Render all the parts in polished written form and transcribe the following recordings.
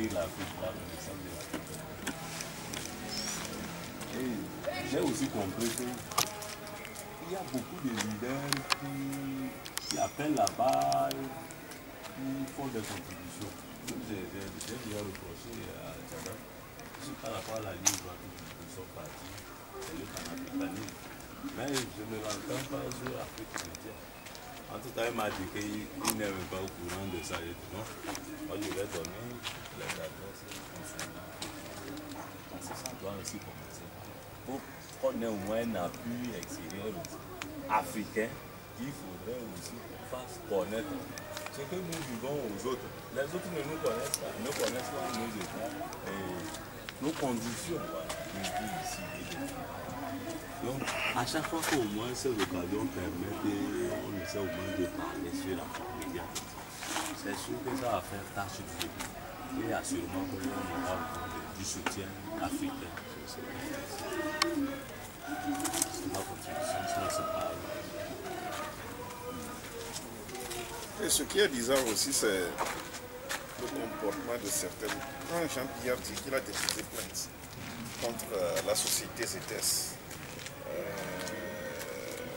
découvrir l'Afrique là, le centre de l'Afrique. Et j'ai aussi compris qu'il y a beaucoup de leaders qui appellent là-bas, qui font des contributions. J'ai bien reproché à Tchada, par rapport à la livre qui sont partis, c'est le panafricanisme. Mais je ne l'entends pas sur l'Afrique chrétienne. En tout cas, il m'a dit qu'il n'est même pas au courant de ça. Et non, moi je vais donner les adresses concernant. Ça doit aussi commencer. Pour qu'on ait au moins un appui extérieur africain, il faudrait aussi qu'on fasse connaître ce que nous vivons aux autres. Les autres ne nous connaissent pas, ne connaissent pas nos états et nos conditions de vie ici. Donc, à chaque fois qu'au moins ces occasions permettent, on essaie au moins de parler sur la médiatique. C'est sûr que ça va faire tâche de début. Et assurément que l'on aura du soutien africain. C'est ma contribution sur ce parle. Et ce qui est bizarre aussi, c'est le comportement de certaines. Quand Jean-Pierre dit qu'il a déposé plainte contre la société ZS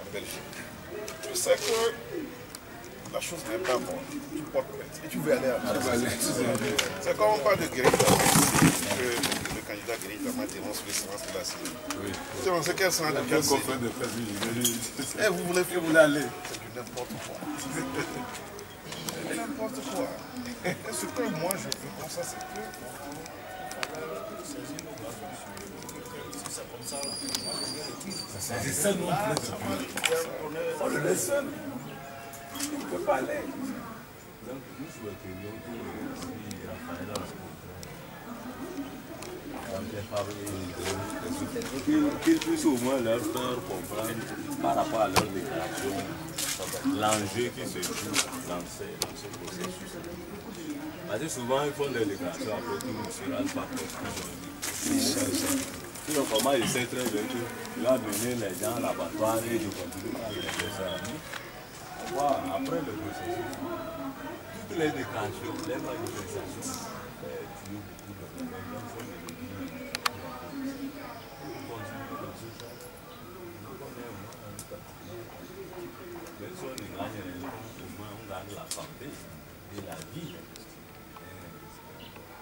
en Belgique, tu sais que la chose n'est pas bonne. Tu portes plainte et tu veux aller à la c'est comme on parle de Guérilla, que le candidat Guérilla m'a dénoncé le silence de la Syrie. Oui. C'est quel silence de la Syrie? Et vous voulez aller? C'est du n'importe quoi. N'importe quoi. Et ce que moi je veux comme ça, c'est que c'est ça, nous, on le laisse seul. On ne peut pas aller. Donc, nous souhaiterions que si Raphaël a rencontré, qu'ils puissent au moins leur faire comprendre par rapport à leur déclaration l'enjeu qui se joue dans ce processus. Parce que souvent ils font des déclarations après tout ne sera pas comme ce qu'ils ont dit. Sinon, comment il sait très bien qu'il va mener les gens à l'abattoir et de continuer à les faire amis. Après le processus, toutes les déclarations, les manifestations, tuent beaucoup de gens. La santé et la vie.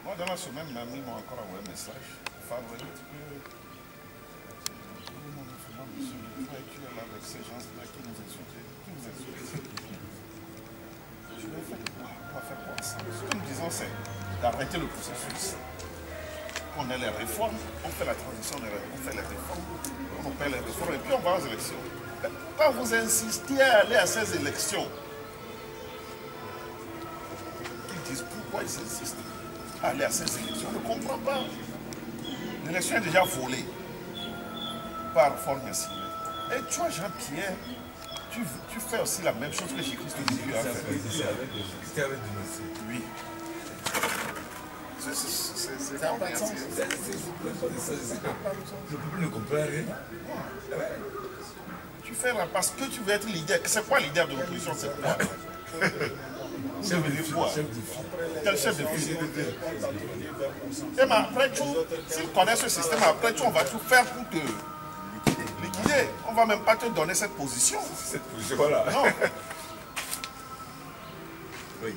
Moi, dans la semaine, ma mère m'a encore envoyé un message favorite que tu es là avec ces gens-là qui nous insultent. Je vais faire quoi? On va faire quoi? Ce que nous disons, c'est d'arrêter le processus. On a les réformes, on fait la transition, on fait les réformes, on opère les réformes et puis on va aux élections. Quand vous insistez à aller à ces élections, pourquoi ils insistent à aller à ces élections? On ne comprend pas. L'élection est déjà volée par Formiasi. Et tu vois, Jean-Pierre, tu fais aussi la même chose que chez Christ Jésus a fait. C'était avec Dynastie. Oui. Ça n'a pas de sens. Le peuple ne comprend rien. Tu fais là parce que tu veux être leader. C'est quoi leader de l'opposition? C'est quoi? Chef de file. Quel chef de file? Et mais après tout, s'ils connaissent ce système, après tout, on va tout faire pour te liquider. On ne va même pas te donner cette position. Cette position-là. Non. Oui.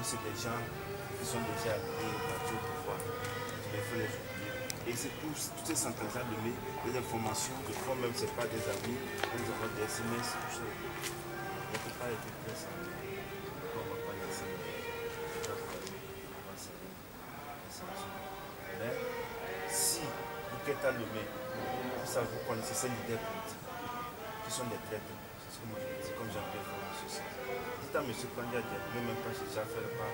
C'est des gens qui sont déjà arrivés au plateau pour voir. Il faut les oublier. Et c'est toutes ces centrales de donner des informations que toi même c'est pas des amis, nous avons des SMS, tout ça. On ne peut pas être très simple. On ne va pas laisser. Mais Keita Lomé, ça vous connaissez ces leaders politiques qui sont des traîtres. C'est ce que moi je dis, comme Jean-Pierre Fondé. Dites à M. Kandja de même pas déjà faire le pas.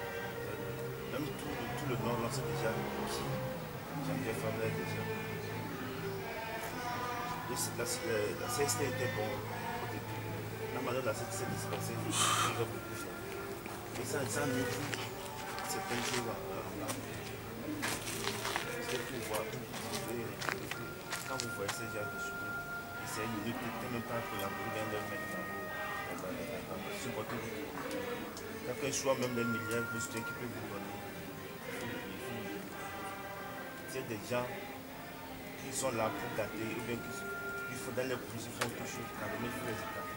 Même tout le nord, là, c'est déjà qui Jean-Pierre Fondé déjà. La CST était bon au début. La manière de la CST s'est dispersée, nous a beaucoup fait. Et ça nous dit certaines choses là. C'est pour voir quand vous voyez ces gens de souris, essayez de ne même pas collaborer dans leur mettre sur votre vie. Quelqu'un soit même des milliards de soutien qui peut vous donner. C'est des gens qui sont là pour gâter, ou bien il faut dans les positions toujours calmer les états.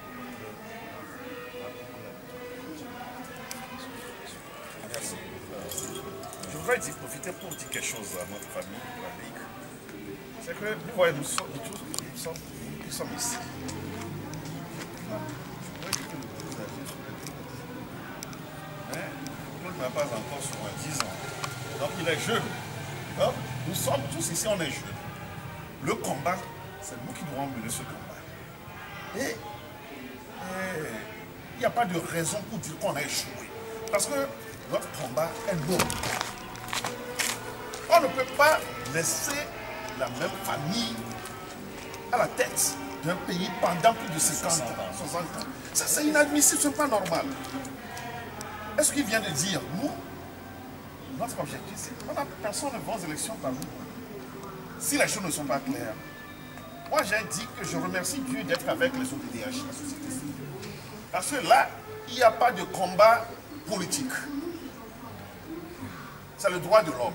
Merci. Je voudrais profiter pour dire quelque chose à notre famille, la Ligue. C'est que vous voyez, nous sommes ici. Mais Claude n'a pas encore 70 ans. Donc il est jeune. Donc, nous sommes tous ici, on est jeunes. Le combat, c'est nous qui devons mener ce combat. Et il n'y a pas de raison pour dire qu'on a échoué. Parce que notre combat est noble. On ne peut pas laisser la même famille à la tête d'un pays pendant plus de 50 ans, 60 ans. Ça, c'est inadmissible, ce n'est pas normal. Est-ce qu'il vient de dire, nous, notre objectif, c'est qu'on n'a personne ne va aux élections par nous. Si les choses ne sont pas claires, moi j'ai dit que je remercie Dieu d'être avec les ODDH, la société civile. Parce que là, il n'y a pas de combat politique. C'est le droit de l'homme.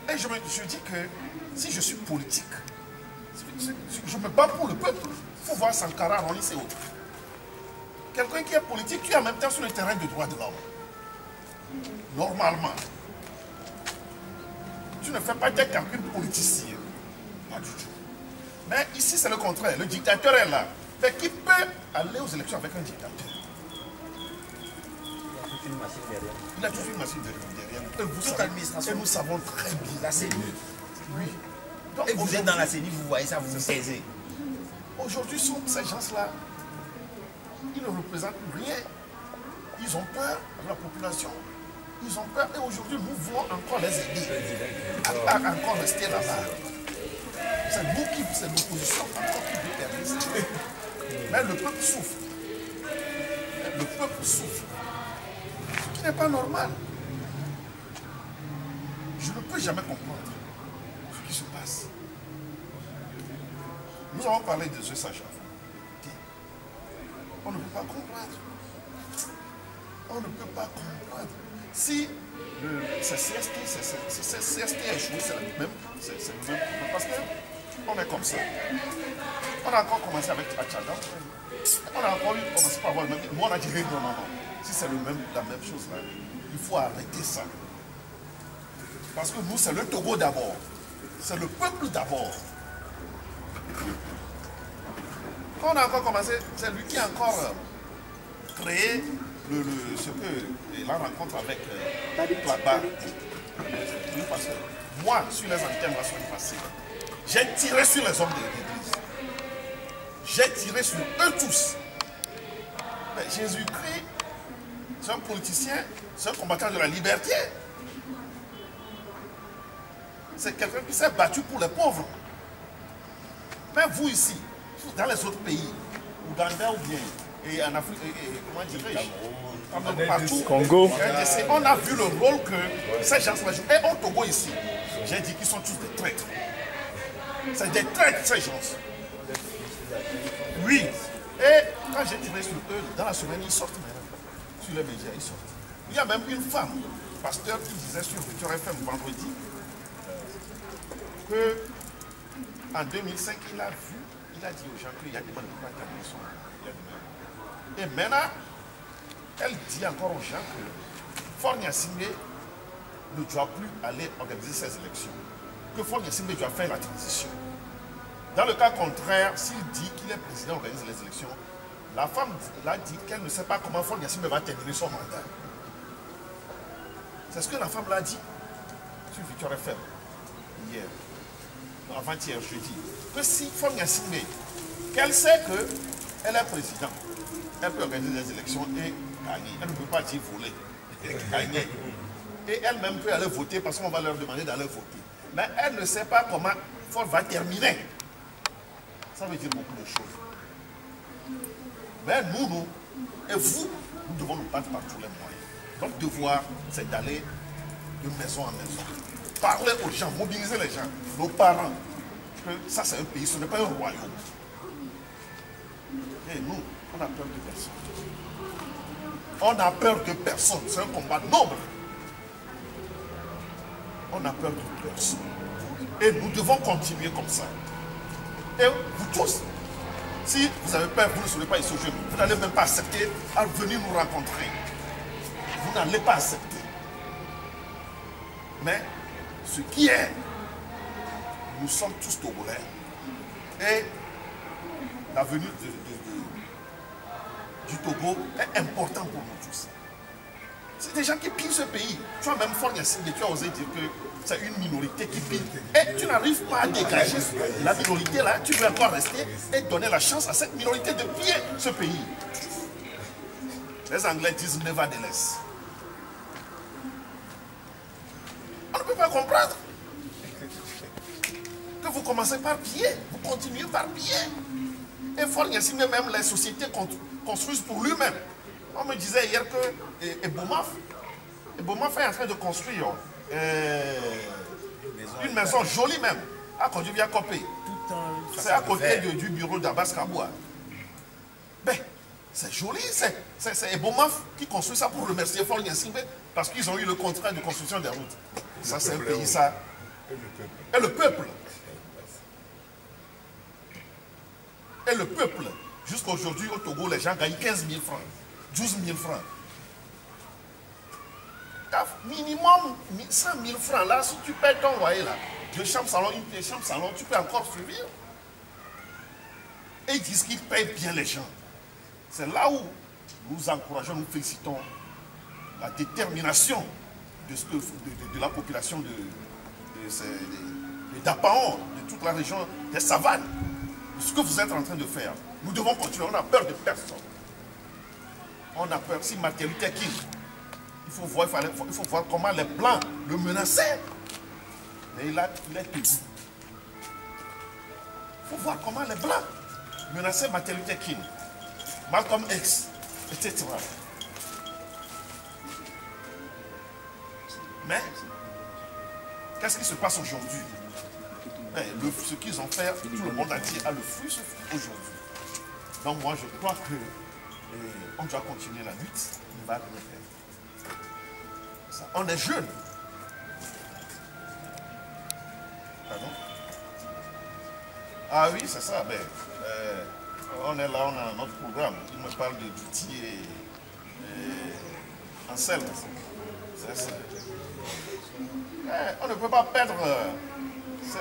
Et je dis que si je suis politique, je me bats pour le peuple. Il faut voir Sankara, Ronis et autres. Quelqu'un qui est politique, tu es en même temps sur le terrain du droit de l'homme. Normalement. Tu ne fais pas des calculs politiciens. Pas du tout. Mais ici, c'est le contraire. Le dictateur est là. Mais qui peut aller aux élections avec un dictateur? Il a toute une machine derrière. Et nous savons très bien. La CENI. Oui. Donc, et vous êtes dans la CENI, vous voyez ça, vous vous taisez. Aujourd'hui, ces gens-là, ils ne représentent rien. Ils ont peur de la population. Ils ont peur. Et aujourd'hui, nous voulons encore les aider à encore rester là-bas. C'est nous qui, c'est l'opposition encore qui veut permettre. Mais le peuple souffre. Le peuple souffre. Ce qui n'est pas normal. Je ne peux jamais comprendre ce qui se passe. Nous avons parlé de ce sachant. On ne peut pas comprendre. On ne peut pas comprendre. Si c'est CST a échoué, c'est le même. Parce qu'on est comme ça. On a encore commencé avec Tchadam. On a encore commencé par avoir le même. Moi, on a dit non. Si c'est la même chose là, il faut arrêter ça. Parce que nous, c'est le Togo d'abord. C'est le peuple d'abord. Quand on a encore commencé, c'est lui qui a encore créé la rencontre avec Klaba. Parce que moi, sur les antennes la semaine passée, j'ai tiré sur les hommes de l'église. J'ai tiré sur eux tous. Mais Jésus-Christ, c'est un politicien, c'est un combattant de la liberté. C'est quelqu'un qui s'est battu pour les pauvres. Mais vous ici, dans les autres pays, Ouganda ou bien, et en Afrique, comment dirais-je, partout, Congo, RDC, on a vu le rôle que ces gens-là jouent. Et au Togo ici, j'ai dit qu'ils sont tous des traîtres. C'est des traîtres, ces gens. Oui. Et quand j'ai tiré sur eux, dans la semaine, ils sortent maintenant. Sur les médias, ils sortent. Il y a même une femme, pasteur, qui disait sur Victor FM vendredi, que en 2005, il a dit aux gens qu'il y a des manipulations. Et maintenant, elle dit encore aux gens que Faure Gnassingbé ne doit plus aller organiser ces élections. Que Faure Gnassingbé doit faire la transition. Dans le cas contraire, s'il dit qu'il est président organise les élections, la femme l'a dit qu'elle ne sait pas comment Faure Gnassingbé va terminer son mandat. C'est ce que la femme l'a dit sur Victor FM. hier, avant-hier, jeudi, que si Fournier Singé, qu'elle sait qu'elle est présidente, elle peut organiser des élections et gagner. Elle ne peut pas dire voler et gagner. Et elle-même peut aller voter parce qu'on va leur demander d'aller voter. Mais elle ne sait pas comment Ford va terminer. Ça veut dire beaucoup de choses. Mais nous, et vous, nous devons nous battre par tous les moyens. Notre devoir, c'est d'aller de maison en maison. Parler aux gens, mobiliser les gens, nos parents. Que ça, c'est un pays, ce n'est pas un royaume. Et nous, on a peur de personne. On a peur de personne. C'est un combat noble. On a peur de personne. Et nous devons continuer comme ça. Et vous tous, si vous avez peur, vous ne serez pas ici aujourd'hui. Vous n'allez même pas accepter à venir nous rencontrer. Vous n'allez pas accepter. Mais ce qui est, nous sommes tous Togolais. Et la venue du Togo est important pour nous tous. C'est des gens qui pillent ce pays. Toi-même, Fournier Singé, tu as osé dire que c'est une minorité qui pille. Et tu n'arrives pas à dégager la minorité là. Tu veux encore rester et donner la chance à cette minorité de piller ce pays. Les Anglais disent nevertheless. On ne peut pas comprendre que vous commencez par piller, vous continuez par piller. Et Fournier Singé, même les sociétés construisent pour lui-même. On me disait hier que Ebomaf est en train de construire une maison jolie même, à Kodjivia Kopé. C'est à côté du bureau d'Abbas Kaboua. Ben, c'est joli, c'est Ebomaf qui construit ça pour remercier Fournier Singé parce qu'ils ont eu le contrat de construction des routes. Ça, c'est un pays, ça. Et le peuple. Et le peuple. Jusqu'à aujourd'hui, au Togo, les gens gagnent 15 000 francs, 12 000 francs. Minimum 100 000 francs. Là, si tu payes ton loyer, là, deux chambres salon, une chambre salon, tu peux encore survivre. Et ils disent qu'ils payent bien les gens. C'est là où nous encourageons, nous félicitons la détermination de la population de Dapaon, de toute la région des savanes. Ce que vous êtes en train de faire. Nous devons continuer, on a peur de personne. On a peur. Si Martin Luther King, il faut voir comment les Blancs le menaçaient. Mais il est tenu. Il faut voir comment les Blancs menaçaient Martin Luther King, Malcolm X, etc. Mais, qu'est-ce qui se passe aujourd'hui? Ce qu'ils ont fait, tout le monde entier a le fruit aujourd'hui. Donc moi je crois que on doit continuer la lutte, on va rien faire. Ça, on est jeunes. Pardon? Ah oui, c'est ça. Ben, on est là, on a notre programme. Il me parle de d'outils et Anselme. On ne peut pas perdre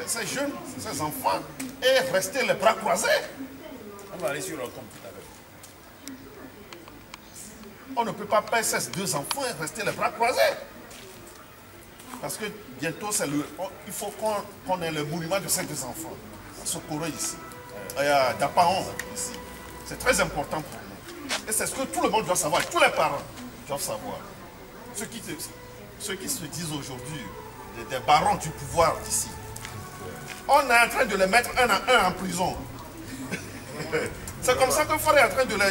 ces jeunes, ces enfants, et rester les bras croisés. On va aller sur le compte tout à l'heure. On ne peut pas perdre ces deux enfants et rester les bras croisés. Parce que bientôt, il faut qu'on ait le monument de ces deux enfants. À Sokoro ici. Il y a Dapaon ici. C'est très important pour nous. Et c'est ce que tout le monde doit savoir. Tous les parents doivent savoir. Ceux qui se disent aujourd'hui des barons du pouvoir d'ici. On est en train de les mettre un à un en prison. C'est comme ça que Ford est en train de les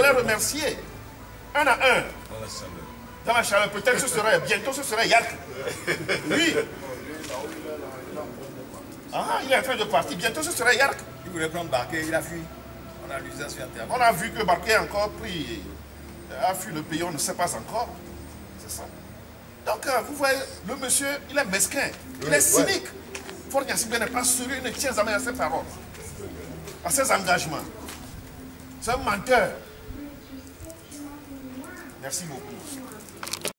remercier. Un à un. Dans la chaleur. Peut-être bientôt ce serait Yak. Oui. Ah, il est en train de partir. Bientôt ce serait Yak. Il voulait prendre Barquet, il a fui. On a l'utilisation interne. On a vu que Barquet a encore a fui le pays, on ne sait pas encore. C'est ça. Donc, vous voyez, le monsieur, il est mesquin, il est cynique. Fournier Singé n'est pas sérieux, il ne tient jamais à ses paroles, à ses engagements. C'est un menteur. Merci beaucoup.